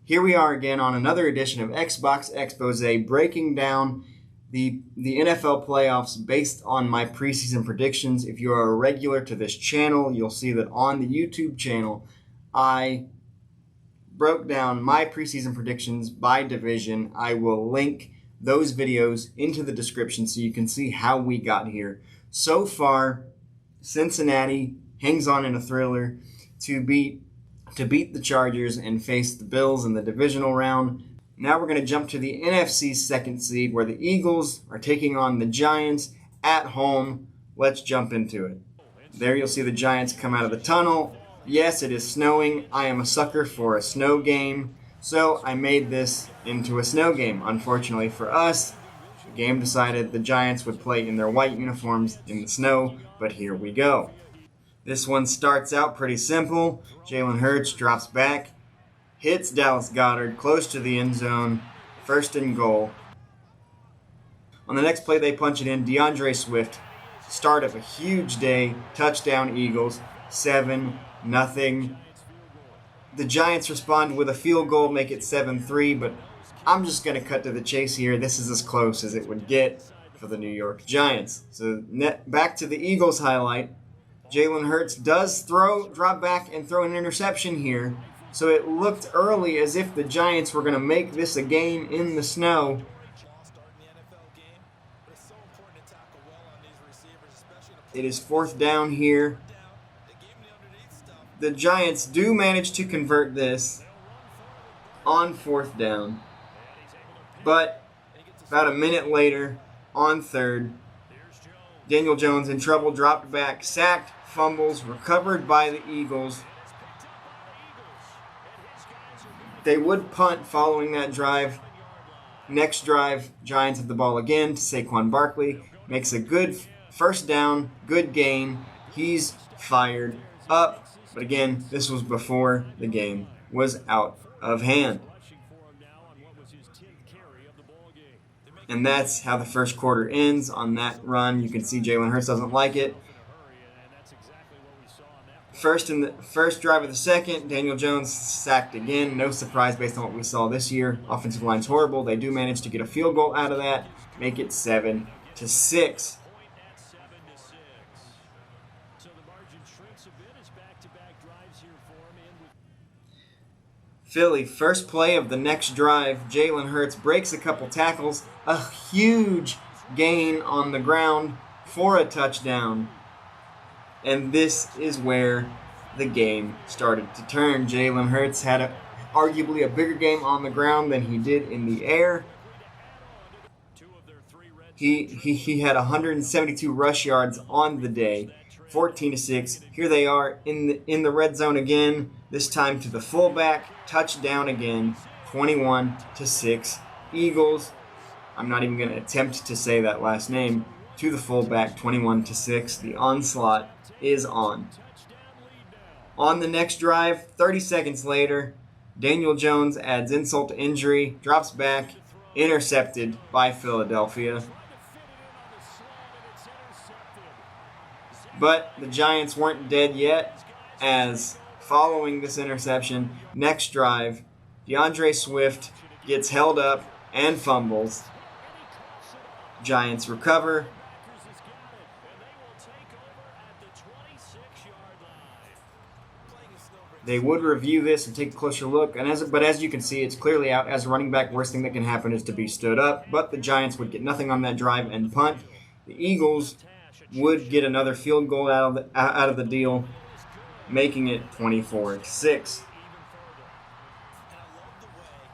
Here we are again on another edition of Xbox Expose, breaking down the NFL playoffs based on my preseason predictions. If you are a regular to this channel, you'll see that on the YouTube channel, I broke down my preseason predictions by division. I will link those videos into the description so you can see how we got here. So far, Cincinnati hangs on in a thriller to beat the Chargers and face the Bills in the divisional round. Now we're going to jump to the NFC's second seed where the Eagles are taking on the Giants at home. Let's jump into it. There you'll see the Giants come out of the tunnel. Yes, it is snowing. I am a sucker for a snow game, so I made this into a snow game. Unfortunately for us, the game decided the Giants would play in their white uniforms in the snow, but here we go. This one starts out pretty simple. Jalen Hurts drops back, hits Dallas Goedert close to the end zone, 1st and goal. On the next play, they punch it in. DeAndre Swift, start of a huge day, touchdown Eagles, 7-0. The Giants respond with a field goal, make it 7-3, but I'm just going to cut to the chase here. This is as close as it would get for the New York Giants. So back to the Eagles highlight. Jalen Hurts does drop back and throw an interception here. So it looked early as if the Giants were going to make this a game in the snow. It is 4th down here. The Giants do manage to convert this on 4th down. But about a minute later, on 3rd, Daniel Jones in trouble, dropped back, sacked, fumbles, recovered by the Eagles. They would punt following that drive. Next drive, Giants have the ball again to Saquon Barkley. Makes a good 1st down, good gain. He's fired up. But again, this was before the game was out of hand. And that's how the first quarter ends on that run. You can see Jalen Hurts doesn't like it. First drive of the second, Daniel Jones sacked again. No surprise based on what we saw this year. Offensive line's horrible. They do manage to get a field goal out of that, make it 7-6. Philly, first play of the next drive, Jalen Hurts breaks a couple tackles, a huge gain on the ground for a touchdown. And this is where the game started to turn. Jalen Hurts had arguably a bigger game on the ground than he did in the air. He had 172 rush yards on the day, 14-6. Here they are in the red zone again, this time to the fullback, touchdown again, 21-6. Eagles, I'm not even going to attempt to say that last name, to the fullback, 21-6. The onslaught is on. On the next drive, 30 seconds later, Daniel Jones adds insult to injury, drops back, intercepted by Philadelphia. But the Giants weren't dead yet, as following this interception, next drive, DeAndre Swift gets held up and fumbles. Giants recover. They would review this and take a closer look, but as you can see, it's clearly out. As a running back, worst thing that can happen is to be stood up, but the Giants would get nothing on that drive and punt. The Eagles would get another field goal out of the deal, making it 24-6.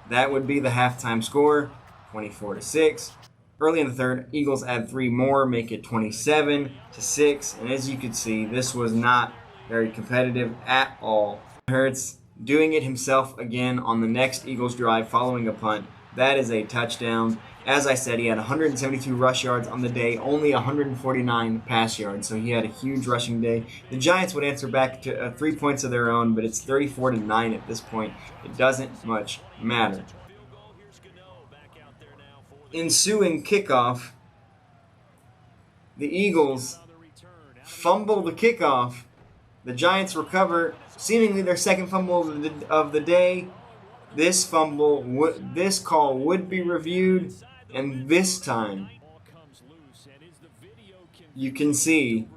That would be the halftime score, 24-6. Early in the third, Eagles add 3 more, make it 27-6. And as you can see, this was not very competitive at all. Hurts doing it himself again on the next Eagles drive following a punt. That is a touchdown. As I said, he had 172 rush yards on the day, only 149 pass yards, so he had a huge rushing day. The Giants would answer back to 3 points of their own, but it's 34-9 at this point. It doesn't much matter. Ensuing kickoff, the Eagles fumble the kickoff. The Giants recover, seemingly their second fumble of the day, This this call would be reviewed, and this time you can see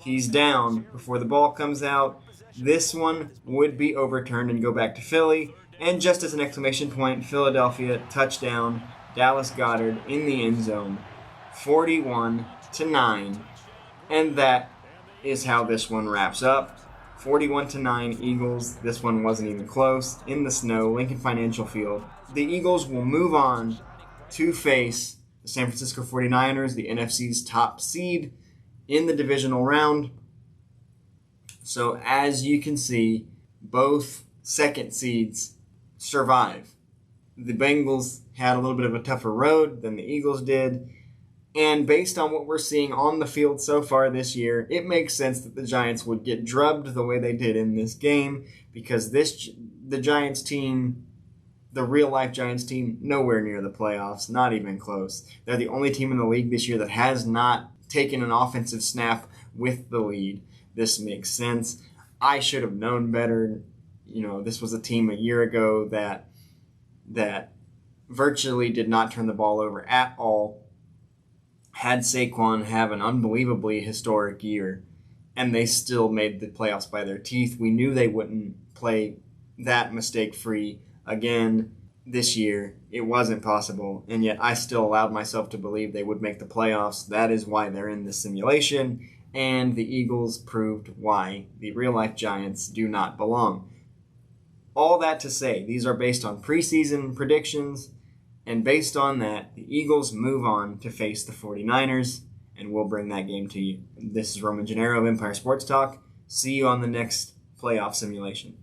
he's down before the ball comes out. This one would be overturned and go back to Philly. And just as an exclamation point, Philadelphia touchdown, Dallas Goedert in the end zone, 41-9. And that is how this one wraps up. 41-9 Eagles. This one wasn't even close. In the snow, Lincoln Financial Field. The Eagles will move on to face the San Francisco 49ers, the NFC's top seed in the divisional round. So as you can see, both second seeds survive. The Bengals had a little bit of a tougher road than the Eagles did. And based on what we're seeing on the field so far this year, it makes sense that the Giants would get drubbed the way they did in this game, because the Giants team, the real-life Giants team, nowhere near the playoffs, not even close. They're the only team in the league this year that has not taken an offensive snap with the lead. This makes sense. I should have known better. This was a team a year ago that virtually did not turn the ball over at all, had Saquon have an unbelievably historic year, and they still made the playoffs by their teeth. We knew they wouldn't play that mistake-free again this year. It wasn't possible, and yet I still allowed myself to believe they would make the playoffs. That is why they're in this simulation, and the Eagles proved why the real-life Giants do not belong. All that to say, these are based on preseason predictions, and based on that, the Eagles move on to face the 49ers, and we'll bring that game to you. This is Roman Gennaro of Empire Sports Talk. See you on the next playoff simulation.